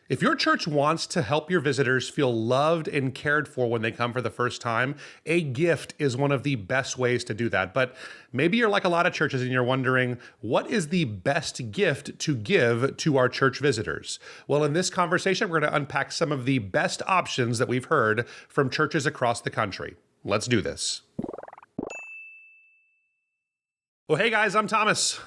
If your church wants to help your visitors feel loved and cared for when they come for the first time, a gift is one of the best ways to do that. But maybe you're like a lot of churches and you're wondering, what is the best gift to give to our church visitors? Well, in this conversation, we're going to unpack some of the best options that we've heard from churches across the country. Let's do this. Well, hey guys, I'm Thomas.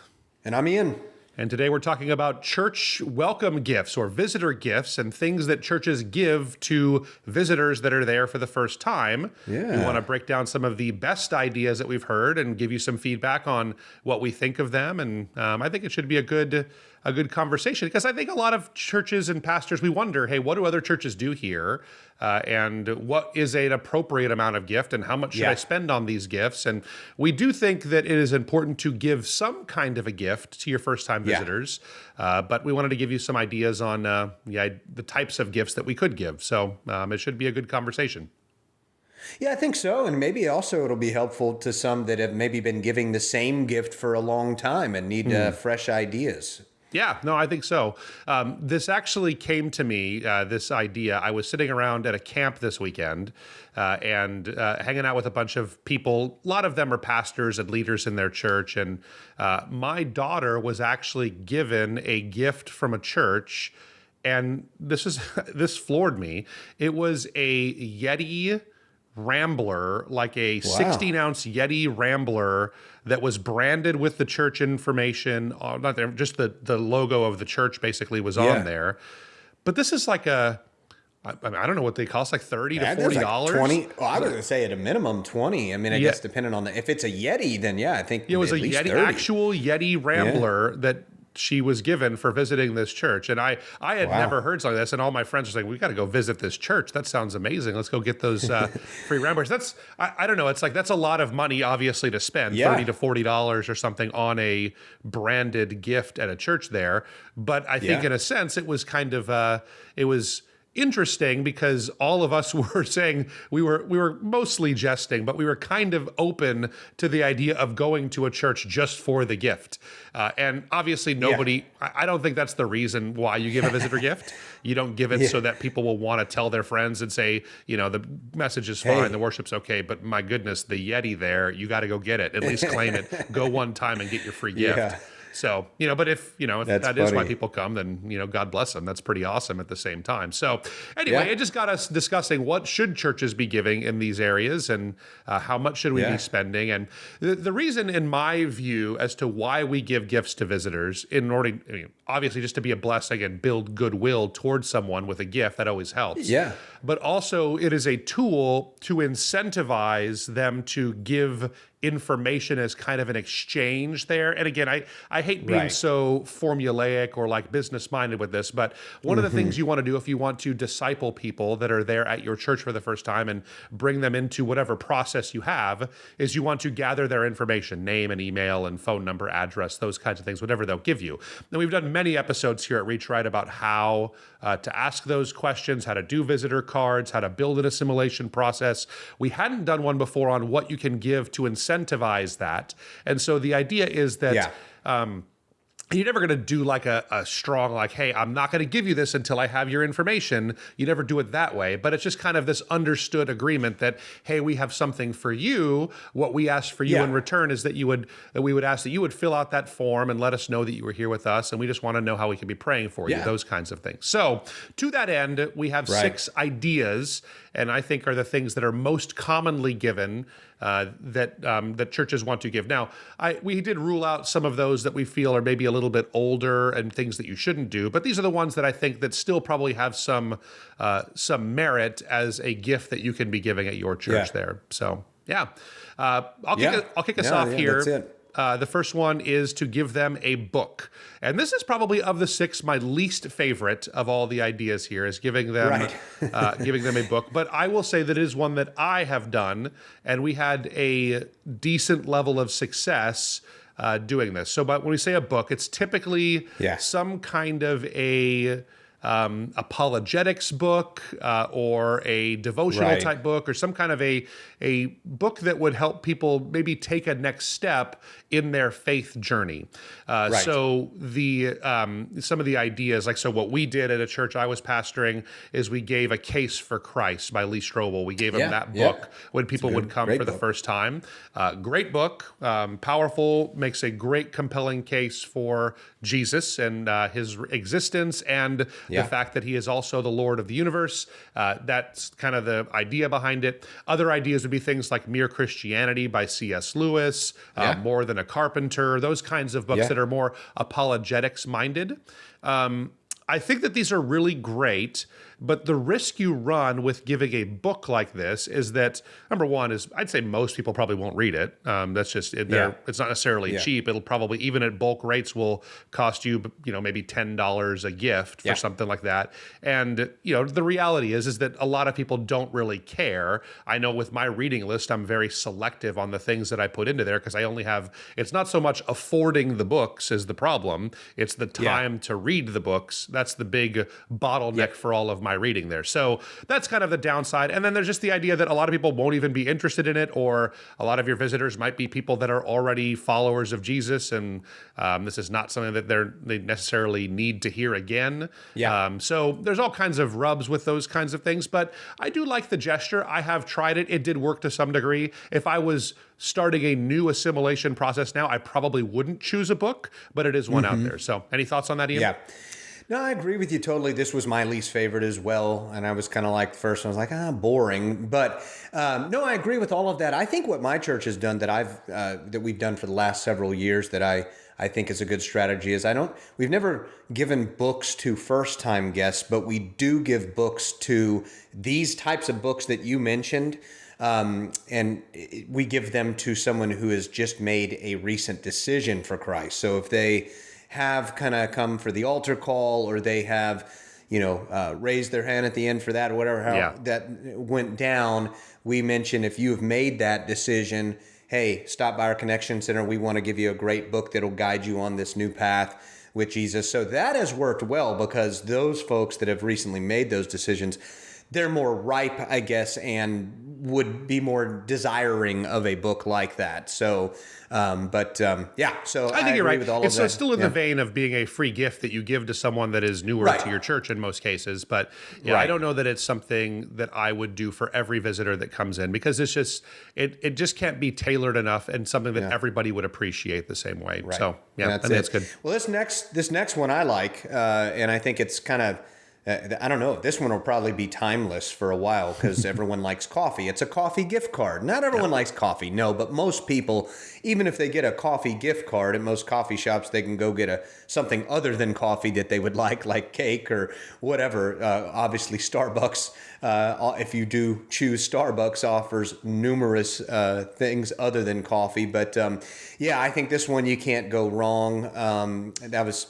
And I'm Ian. And today we're talking about church welcome gifts or visitor gifts and things that churches give to visitors that are there for the first time. Yeah. We want to break down some of the best ideas that we've heard and give you some feedback on what we think of them. And I think it should be a good conversation, because I think a lot of churches and pastors, we wonder, hey, what do other churches do here? And what is an appropriate amount of gift, and how much should I spend on these gifts? And we do think that it is important to give some kind of a gift to your first-time visitors, but we wanted to give you some ideas on the types of gifts that we could give. So it should be a good conversation. Yeah, I think so. And maybe also it'll be helpful to some that have maybe been giving the same gift for a long time and need fresh ideas. Yeah, no, I think so. This actually came to me, this idea. I was sitting around at a camp this weekend and hanging out with a bunch of people. A lot of them are pastors and leaders in their church. And my daughter was actually given a gift from a church. And this floored me. It was a Yeti Rambler, like a 16-ounce Yeti Rambler that was branded with the church information, not there, just the logo of the church basically was on there. But this is like I don't know what they cost, like $30 to $40. Like 20. Well, I was going to say at a minimum 20. I mean, I guess depending on if it's a Yeti, then I think it was at a least Yeti, 30. Actual Yeti Rambler that she was given for visiting this church. And I had never heard something like this. And all my friends were saying, we got to go visit this church. That sounds amazing. Let's go get those free Ramblers. I don't know. It's like, that's a lot of money, obviously, to spend $30 to $40 or something on a branded gift at a church there. But I think in a sense, it was kind of, it was interesting, because all of us were saying, we were mostly jesting, but we were kind of open to the idea of going to a church just for the gift. And obviously nobody, I don't think that's the reason why you give a visitor gift. You don't give it so that people will want to tell their friends and say, the message is fine, the worship's okay, but my goodness, the Yeti there, you got to go get it. At least claim it. Go one time and get your free gift. Yeah. So, but if that is why people come, then, God bless them. That's pretty awesome at the same time. So anyway, it just got us discussing what should churches be giving in these areas, and how much should we be spending. And the reason, in my view, as to why we give gifts to visitors, in order, obviously just to be a blessing and build goodwill towards someone with a gift, that always helps. Yeah. But also it is a tool to incentivize them to give information as kind of an exchange there. And again, I hate being so formulaic or like business minded with this, but one of the things you want to do if you want to disciple people that are there at your church for the first time and bring them into whatever process you have, is you want to gather their information, name and email and phone number, address, those kinds of things, whatever they'll give you. And we've done many episodes here at REACHRIGHT about how to ask those questions, how to do visitor cards, how to build an assimilation process. We hadn't done one before on what you can give to incentivize that. And so the idea is that you're never going to do like a strong, like, hey, I'm not going to give you this until I have your information. You never do it that way. But it's just kind of this understood agreement that, hey, we have something for you. What we ask for you in return is that we would ask that you would fill out that form and let us know that you were here with us. And we just want to know how we can be praying for you, those kinds of things. So to that end, we have 6 ideas, and I think are the things that are most commonly given that churches want to give. Now, we did rule out some of those that we feel are maybe a little bit older and things that you shouldn't do, but these are the ones that I think that still probably have some merit as a gift that you can be giving at your church there. So, I'll kick us off here. That's it. The first one is to give them a book. And this is probably, of the 6, my least favorite of all the ideas here, is giving them giving them a book. But I will say that it is one that I have done, and we had a decent level of success doing this. So but when we say a book, it's typically some kind of a apologetics book or a devotional Right. type book or some kind of a book that would help people maybe take a next step in their faith journey. Right. So the some of the ideas, like so what we did at a church I was pastoring is we gave A Case for Christ by Lee Strobel. We gave him that book when people would come for the first time. Great book, powerful, makes a great compelling case for Jesus and his existence and the fact that he is also the Lord of the universe. That's kind of the idea behind it. Other ideas would be things like Mere Christianity by C.S. Lewis, More Than a Carpenter, those kinds of books that are more apologetics minded. I think that these are really great, but the risk you run with giving a book like this is that, number one, is I'd say most people probably won't read it. That's just, it's not necessarily cheap. It'll probably, even at bulk rates, will cost you, maybe $10 a gift for something like that. And, the reality is that a lot of people don't really care. I know with my reading list, I'm very selective on the things that I put into there because I only have, it's not so much affording the books is the problem. It's the time to read the books. That's the big bottleneck for all of my reading there. So that's kind of the downside. And then there's just the idea that a lot of people won't even be interested in it, or a lot of your visitors might be people that are already followers of Jesus, and this is not something that they necessarily need to hear again. So there's all kinds of rubs with those kinds of things, but I do like the gesture. I have tried it. It did work to some degree. If I was starting a new assimilation process now, I probably wouldn't choose a book, but it is one out there. So any thoughts on that, Ian? Yeah. No, I agree with you totally. This was my least favorite as well. And I was kind of like, first, I was like, boring. But no, I agree with all of that. I think what my church has done that we've done for the last several years that I think is a good strategy is we've never given books to first-time guests, but we do give books to these types of books that you mentioned. And we give them to someone who has just made a recent decision for Christ. So if they have kind of come for the altar call, or they have, raised their hand at the end for that, or whatever, how that went down, we mention if you have made that decision, hey, stop by our Connection Center. We want to give you a great book that'll guide you on this new path with Jesus. So that has worked well because those folks that have recently made those decisions, they're more ripe, I guess, and would be more desiring of a book like that. So, so I think you're right. With all of that. It's still in the vein of being a free gift that you give to someone that is newer to your church in most cases. But I don't know that it's something that I would do for every visitor that comes in, because it's just, it just can't be tailored enough and something that everybody would appreciate the same way. Right. So I think that's good. Well, this next one I like, and I think it's kind of, I don't know. This one will probably be timeless for a while because everyone likes coffee. It's a coffee gift card. Not everyone likes coffee, no, but most people, even if they get a coffee gift card at most coffee shops, they can go get something other than coffee that they would like cake or whatever. Obviously, Starbucks, if you do choose Starbucks, offers numerous things other than coffee. But I think this one you can't go wrong. That was,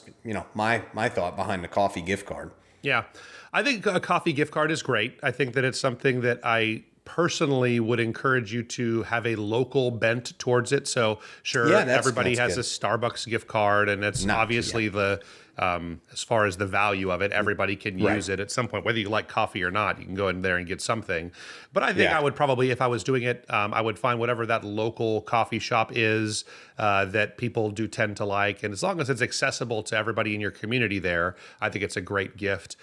my thought behind the coffee gift card. Yeah, I think a coffee gift card is great. I think that it's something that I personally would encourage you to have a local bent towards it. So sure, everybody has a Starbucks gift card, and it's obviously the as far as the value of it, everybody can use it at some point, whether you like coffee or not. You can go in there and get something. But I think I would probably, if I was doing it, I would find whatever that local coffee shop is that people do tend to like. And as long as it's accessible to everybody in your community there, I think it's a great gift.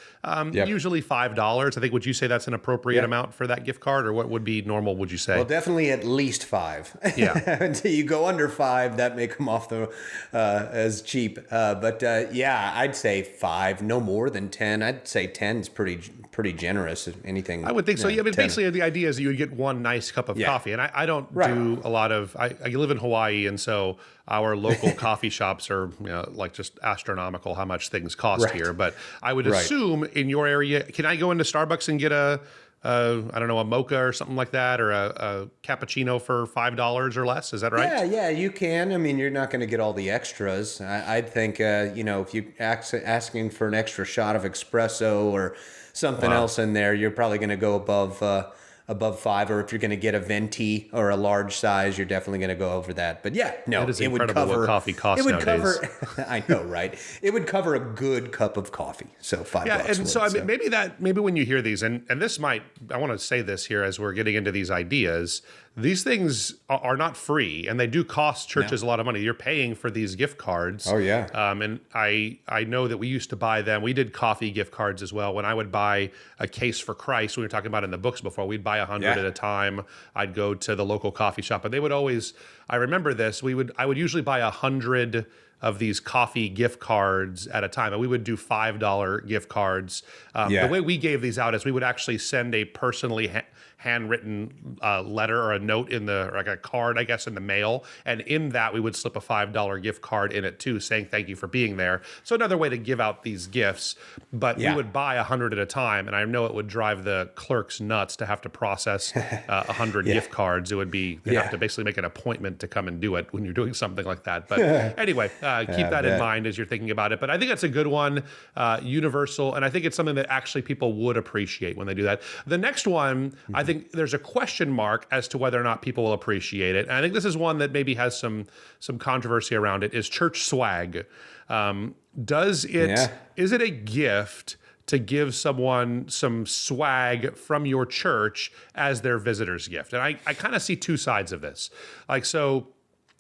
Usually $5. I think, would you say that's an appropriate amount for that gift card, or what would be normal, would you say? Well, definitely at least $5. Yeah. Until you go under $5, that may come off as cheap. But I'd say 5, no more than 10. I'd say 10 is pretty generous. Anything. I would think so. Yeah, but basically the idea is that you would get one nice cup of coffee. And I don't do a lot of, I live in Hawaii, and so our local coffee shops are like just astronomical how much things cost here. But I would assume in your area, can I go into Starbucks and get a mocha or something like that, or a cappuccino for $5 or less? Is that right? Yeah, you can. I mean, you're not going to get all the extras. I'd think, if you're asking for an extra shot of espresso or something else in there, you're probably going to go above 5, or if you're going to get a venti or a large size, you're definitely going to go over that. But yeah, no, it is it would incredible cover what coffee costs it would nowadays. cover. I know, right? It would cover a good cup of coffee. So $5. Yeah, and would, so I mean, maybe when you hear these, and this might, I want to say this here as we're getting into these ideas. These things are not free, and they do cost churches a lot of money. You're paying for these gift cards. Oh yeah. And I know that we used to buy them. We did coffee gift cards as well. When I would buy a case for Christ, we were talking about in the books before, we'd buy 100 at a time. I'd go to the local coffee shop, and they would always, I remember this, I would usually buy 100 of these coffee gift cards at a time. And we would do $5 gift cards. The way we gave these out is we would actually send a personally handwritten letter or a note like a card, I guess, in the mail. And in that, we would slip a $5 gift card in it too, saying thank you for being there. So another way to give out these gifts. But we would buy 100 at a time. And I know it would drive the clerks nuts to have to process 100 gift cards. It would be, they'd have to basically make an appointment to come and do it when you're doing something like that. But anyway, keep that in mind as you're thinking about it. But I think that's a good one, universal. And I think it's something that actually people would appreciate when they do that. The next one, I think there's a question mark as to whether or not people will appreciate it. And I think this is one that maybe has some controversy around it, is church swag. Is it a gift to give someone some swag from your church as their visitor's gift? And I kind of see two sides of this. Like, so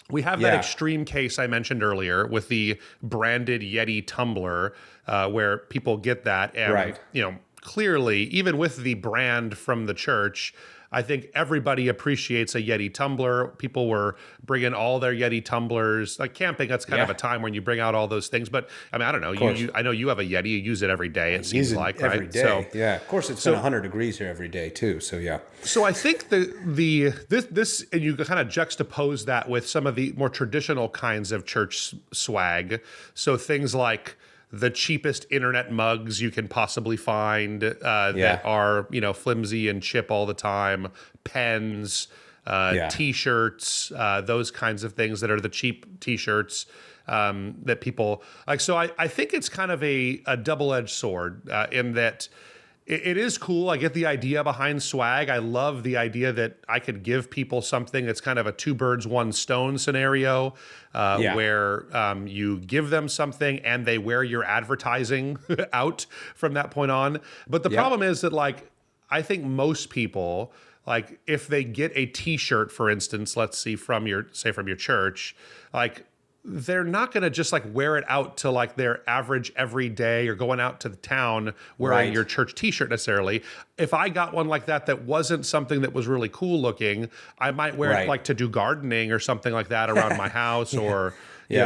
we have that extreme case I mentioned earlier with the branded Yeti tumbler, where people get that. And, clearly, even with the brand from the church, I think everybody appreciates a Yeti tumbler. People were bringing all their Yeti tumblers. Like camping, that's kind of a time when you bring out all those things. But I mean, I don't know. I know you have a Yeti. You use it every day. It seems like, right? Every day. So, yeah. Of course, it's been 100 degrees here every day too. So yeah. So I think this and you kind of juxtapose that with some of the more traditional kinds of church swag. So things like the cheapest internet mugs you can possibly find that are, flimsy and chip all the time, pens, T-shirts, those kinds of things that are the cheap T-shirts that people like. So I think it's kind of a double-edged sword in that it is cool. I get the idea behind swag. I love the idea that I could give people something that's kind of a 2 birds, 1 stone scenario where you give them something and they wear your advertising out from that point on. But the problem is that, like, I think most people, like, if they get a T-shirt, for instance, let's see, from your church, like, they're not going to just like wear it out to like their average every day or going out to the town wearing your church T-shirt necessarily. If I got one like that wasn't something that was really cool looking, I might wear it like to do gardening or something like that around my house or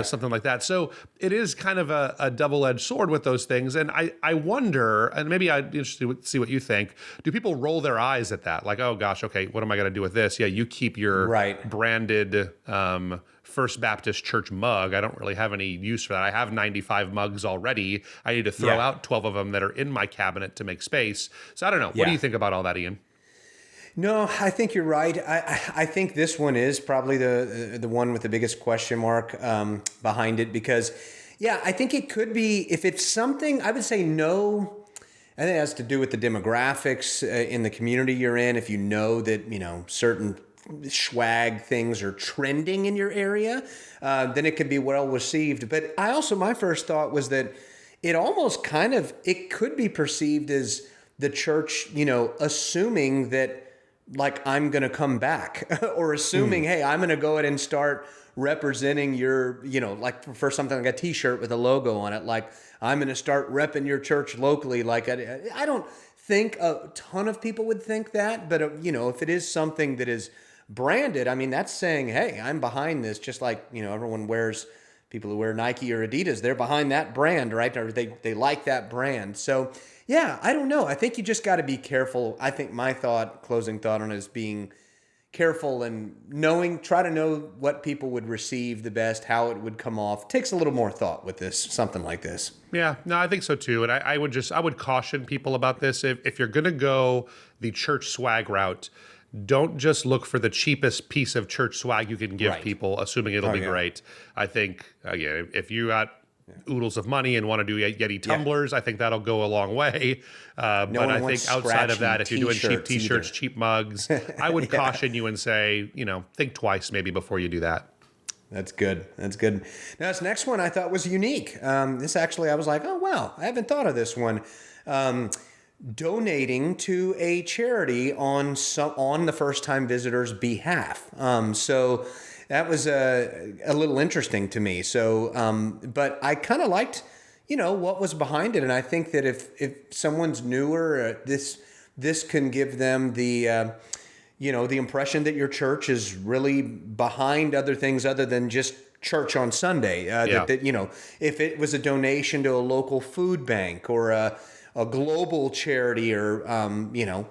something like that. So it is kind of a double-edged sword with those things. And I wonder, and maybe I'd be interested to see what you think, do people roll their eyes at that? Like, oh gosh, okay, what am I going to do with this? Yeah, you keep your branded First Baptist Church mug. I don't really have any use for that. I have 95 mugs already. I need to throw out 12 of them that are in my cabinet to make space. So I don't know. What do you think about all that, Ian? No, I think you're right. I think this one is probably the one with the biggest question mark behind it because, I think it could be, if it's something, I would say no. I think it has to do with the demographics in the community you're in. If you know that, certain swag things are trending in your area, then it could be well received. But my first thought was that it almost it could be perceived as the church, assuming that like I'm going to come back or assuming, hey, I'm going to go ahead and start representing your, like for something like a T-shirt with a logo on it, like I'm going to start repping your church locally. Like I don't think a ton of people would think that, but if it is something that is branded, I mean, that's saying, hey, I'm behind this, just like, everyone wears, people who wear Nike or Adidas, they're behind that brand, right? Or they like that brand. So I don't know. I think you just got to be careful. I think my closing thought on it is being careful and try to know what people would receive the best, how it would come off. It takes a little more thought with something like this. Yeah, no, I think so too. And I would caution people about this. If you're going to go the church swag route, don't just look for the cheapest piece of church swag you can give people, assuming it'll be great. I think, again, if you got oodles of money and want to do Yeti tumblers, I think that'll go a long way. But I think outside of that, if you're doing cheap t-shirts, cheap mugs, I would caution you and say, think twice maybe before you do that. That's good. That's good. Now, this next one I thought was unique. This actually, I was like, oh, wow, I haven't thought of this one. Donating to a charity on the first-time visitor's behalf. So that was a little interesting to me. So, but I kind of liked, what was behind it. And I think that if someone's newer, this can give them the impression that your church is really behind other things other than just church on Sunday. If it was a donation to a local food bank or a global charity or,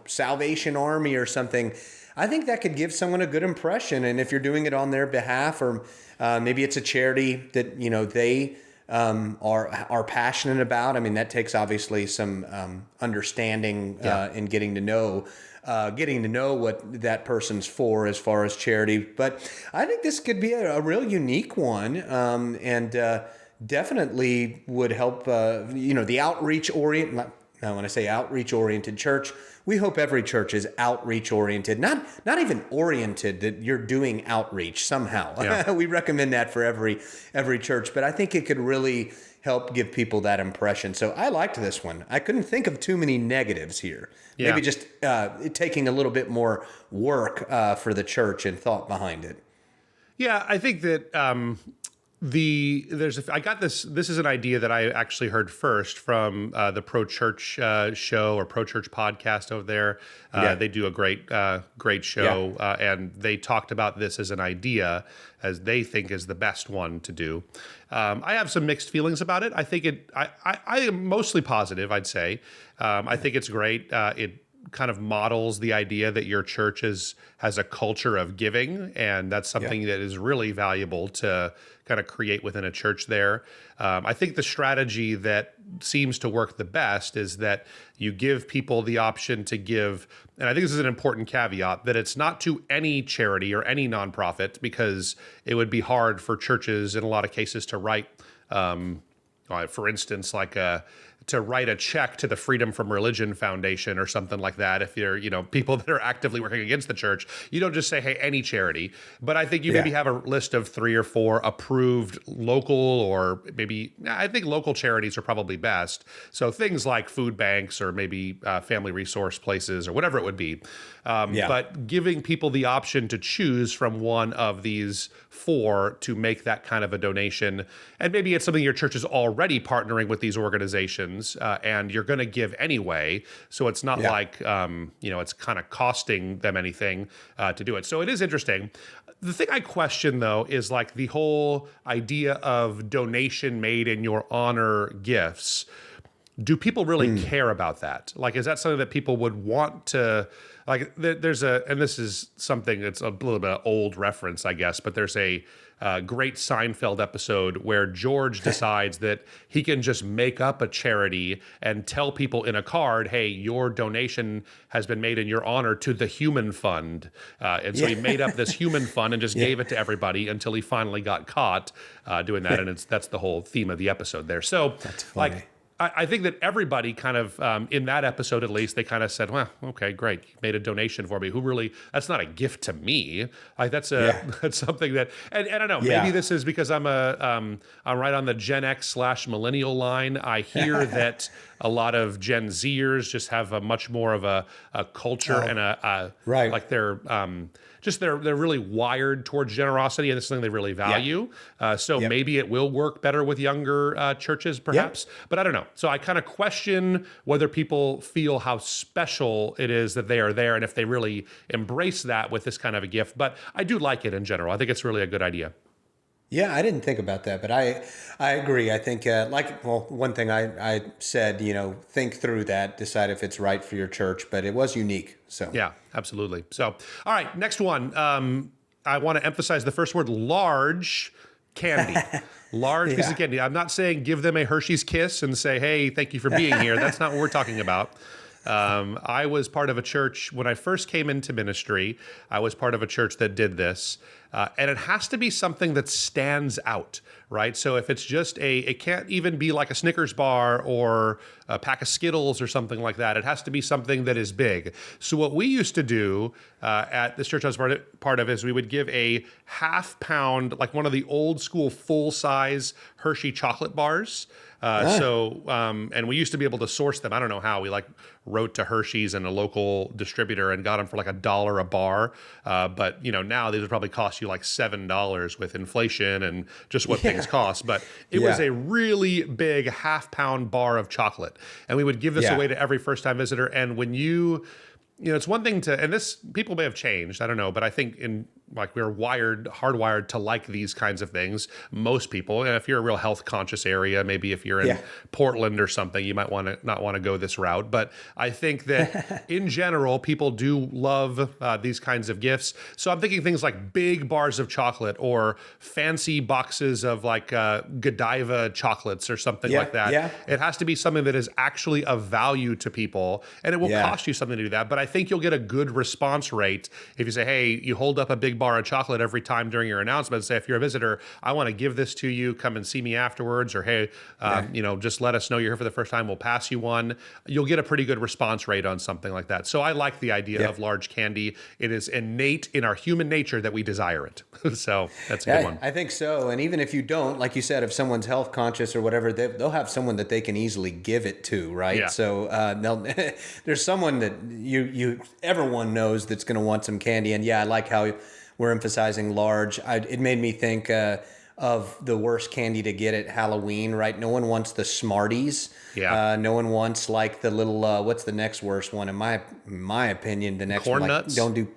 Salvation Army or something, I think that could give someone a good impression. And if you're doing it on their behalf, or maybe it's a charity that, they are passionate about. I mean, that takes obviously some understanding in getting to know what that person's for as far as charity. But I think this could be a real unique one, and definitely would help, the outreach-oriented. Now, when I say outreach-oriented church, we hope every church is outreach-oriented, not even oriented, that you're doing outreach somehow. Yeah. We recommend that for every church, but I think it could really help give people that impression. So I liked this one. I couldn't think of too many negatives here. Yeah. Maybe just taking a little bit more work for the church and thought behind it. Yeah, I think that I got this. This is an idea that I actually heard first from the Pro Church show or Pro Church podcast over there. They do a great show, and they talked about this as an idea as they think is the best one to do. I have some mixed feelings about it. I think I am mostly positive, I'd say. I think it's great. It kind of models the idea that your church has a culture of giving, and that's something that is really valuable to kind of create within a church there. I think the strategy that seems to work the best is that you give people the option to give, and I think this is an important caveat, that it's not to any charity or any nonprofit, because it would be hard for churches in a lot of cases to write, for instance, to write a check to the Freedom from Religion Foundation or something like that. If you're, people that are actively working against the church, you don't just say, hey, any charity. But I think you maybe have a list of 3 or 4 approved local, or maybe, I think local charities are probably best. So things like food banks or maybe family resource places or whatever it would be. But giving people the option to choose from one of these 4 to make that kind of a donation. And maybe it's something your church is already partnering with these organizations, and you're going to give anyway. So it's not like, it's kind of costing them anything to do it. So it is interesting. The thing I question, though, is like the whole idea of donation made in your honor gifts. Do people really care about that? Like, is that something that people would want to, like, there's and this is something that's a little bit of old reference, I guess, but there's a great Seinfeld episode where George decides that he can just make up a charity and tell people in a card, hey, your donation has been made in your honor to the Human Fund. And so he made up this Human Fund and just gave it to everybody until he finally got caught doing that. And that's the whole theme of the episode there. So, that's funny. Like, I think that everybody kind of, in that episode at least, they kind of said, well, okay, great. You made a donation for me. That's not a gift to me. Like that's something that, and I don't know, maybe this is because I'm right on the Gen X / millennial line. I hear that a lot of Gen Zers just have a much more of a culture and like they're really wired towards generosity, and this is something they really value. Maybe it will work better with younger churches, perhaps, but I don't know. So I kind of question whether people feel how special it is that they are there, and if they really embrace that with this kind of a gift. But I do like it in general. I think it's really a good idea. Yeah, I didn't think about that, but I agree. I think, one thing I said, think through that, decide if it's right for your church, but it was unique. So yeah, absolutely. So, all right, next one. I want to emphasize the first word, large candy. Large piece of candy. I'm not saying give them a Hershey's Kiss and say, hey, thank you for being here. That's not what we're talking about. I was part of a church when I first came into ministry. I was part of a church that did this. and it has to be something that stands out, right? So if it's just it can't even be like a Snickers bar or a pack of Skittles or something like that. It has to be something that is big. So what we used to do at this church I was part of is we would give a half-pound, like one of the old school full-size Hershey chocolate bars. And we used to be able to source them. I don't know how. We wrote to Hershey's and a local distributor and got them for like $1 a bar. But now these would probably cost you like $7 with inflation and just what things cost. But it was a really big half-pound bar of chocolate. And we would give this away to every first-time visitor. And when it's one thing and this, people may have changed, I don't know, but I think we're hardwired to like these kinds of things. Most people, and if you're a real health conscious area, maybe if you're in Portland or something, you might not want to go this route. But I think that in general, people do love these kinds of gifts. So I'm thinking things like big bars of chocolate or fancy boxes of Godiva chocolates or something like that. Yeah. It has to be something that is actually of value to people, and it will cost you something to do that. But I think you'll get a good response rate if you say, hey, you hold up a big bar of chocolate every time during your announcement. Say, if you're a visitor, I want to give this to you. Come and see me afterwards, or hey, just let us know you're here for the first time. We'll pass you one. You'll get a pretty good response rate on something like that. So I like the idea of large candy. It is innate in our human nature that we desire it. So that's a good one. I think so. And even if you don't, like you said, if someone's health conscious or whatever, they'll have someone that they can easily give it to, right? Yeah. So there's someone that everyone knows that's going to want some candy. And I like how we're emphasizing large. It made me think of the worst candy to get at Halloween, right? No one wants the Smarties. Yeah. No one wants like the little, what's the next worst one? In my opinion, the next corn one, nuts. Don't do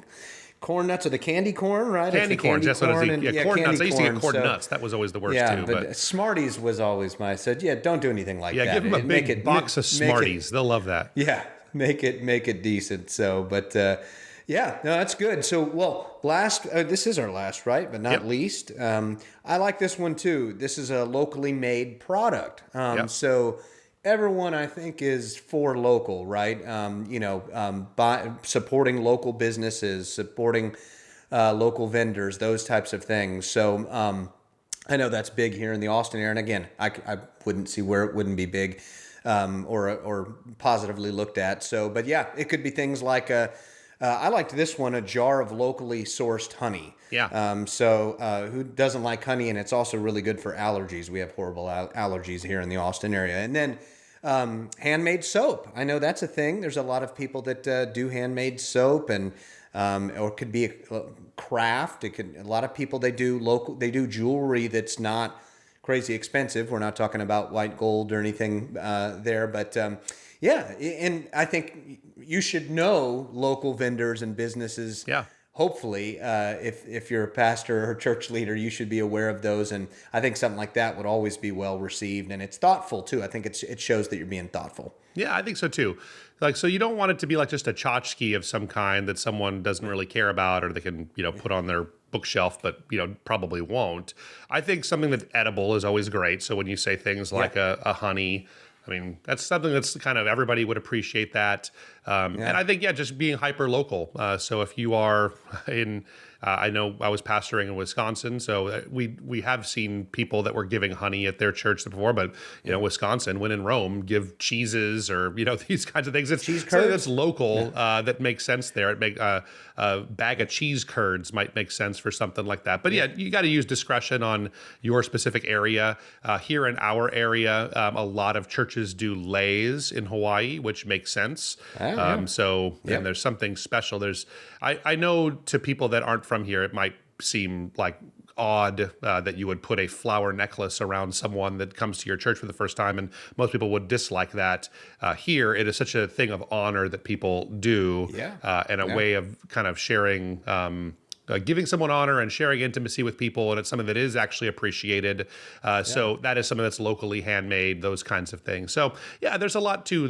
corn nuts or the candy corn, right? Candy corns, that's what it is. Yeah, corn nuts. I used to get corn nuts. That was always the worst too. But Smarties was always I said, don't do anything like that. Yeah, give them a big box of Smarties. They'll love that. Yeah, make it decent. So, but no, that's good. So, last, this is our last, right? But not least, I like this one too. This is a locally made product. So everyone, I think, is for local, right? Supporting local businesses, supporting local vendors, those types of things. So I know that's big here in the Austin area. And again, I wouldn't see where it wouldn't be big or positively looked at. So, but it could be things like I liked this one, a jar of locally sourced honey. Yeah. So who doesn't like honey? And it's also really good for allergies. We have horrible allergies here in the Austin area. And then handmade soap. I know that's a thing. There's a lot of people that do handmade soap, and or it could be a craft. A lot of people, they do jewelry that's not crazy expensive. We're not talking about white gold or anything there, but and I think you should know local vendors and businesses. Yeah. Hopefully, if you're a pastor or church leader, you should be aware of those. And I think something like that would always be well received. And it's thoughtful, too. I think it shows that you're being thoughtful. Yeah, I think so, too. So you don't want it to be like just a tchotchke of some kind that someone doesn't really care about, or they can, put on their bookshelf, but, probably won't. I think something that's edible is always great. So when you say things like a honey, I mean, that's something that's kind of, everybody would appreciate that. And I think, just being hyper local. So if you are in, I know I was pastoring in Wisconsin, so we have seen people that were giving honey at their church before, but Wisconsin, when in Rome, give cheeses or these kinds of things. It's cheese curds. That's local that makes sense there. It make a bag of cheese curds might make sense for something like that. But you got to use discretion on your specific area. Here in our area, a lot of churches do leis in Hawaii, which makes sense. And there's something special. I know to people that aren't from here, it might seem like odd that you would put a flower necklace around someone that comes to your church for the first time, and most people would dislike that. Here, it is such a thing of honor that people do, and a way of kind of sharing, giving someone honor and sharing intimacy with people, and it's something that is actually appreciated. So that is something that's locally handmade, those kinds of things. So there's a lot to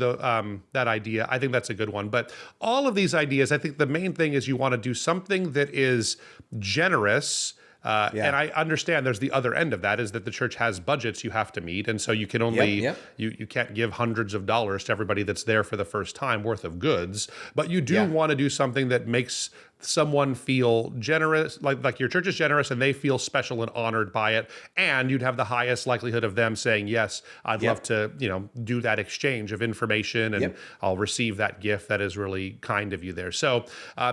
that idea. I think that's a good one. But all of these ideas, I think the main thing is you want to do something that is generous. And I understand there's the other end of that, is that the church has budgets you have to meet. And so you can only, you can't give hundreds of dollars to everybody that's there for the first time worth of goods, but you do want to do something that makes someone feel generous, like your church is generous and they feel special and honored by it. And you'd have the highest likelihood of them saying, yes, I'd love to, do that exchange of information and I'll receive that gift. That is really kind of you there. So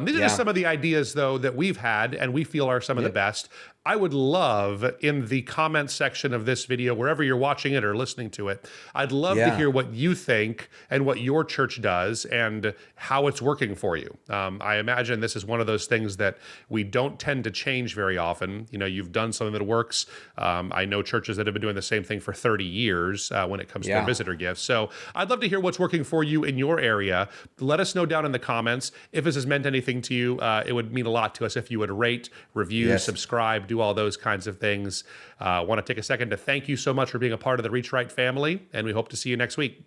these are just some of the ideas though that we've had and we feel are some of the best. I would love in the comments section of this video, wherever you're watching it or listening to it, I'd love to hear what you think and what your church does and how it's working for you. I imagine this is one of those things that we don't tend to change very often. You've done something that works. I know churches that have been doing the same thing for 30 years when it comes to their visitor gifts. So I'd love to hear what's working for you in your area. Let us know down in the comments. If this has meant anything to you, it would mean a lot to us if you would rate, review, subscribe, do all those kinds of things. I want to take a second to thank you so much for being a part of the Reach Right family, and we hope to see you next week.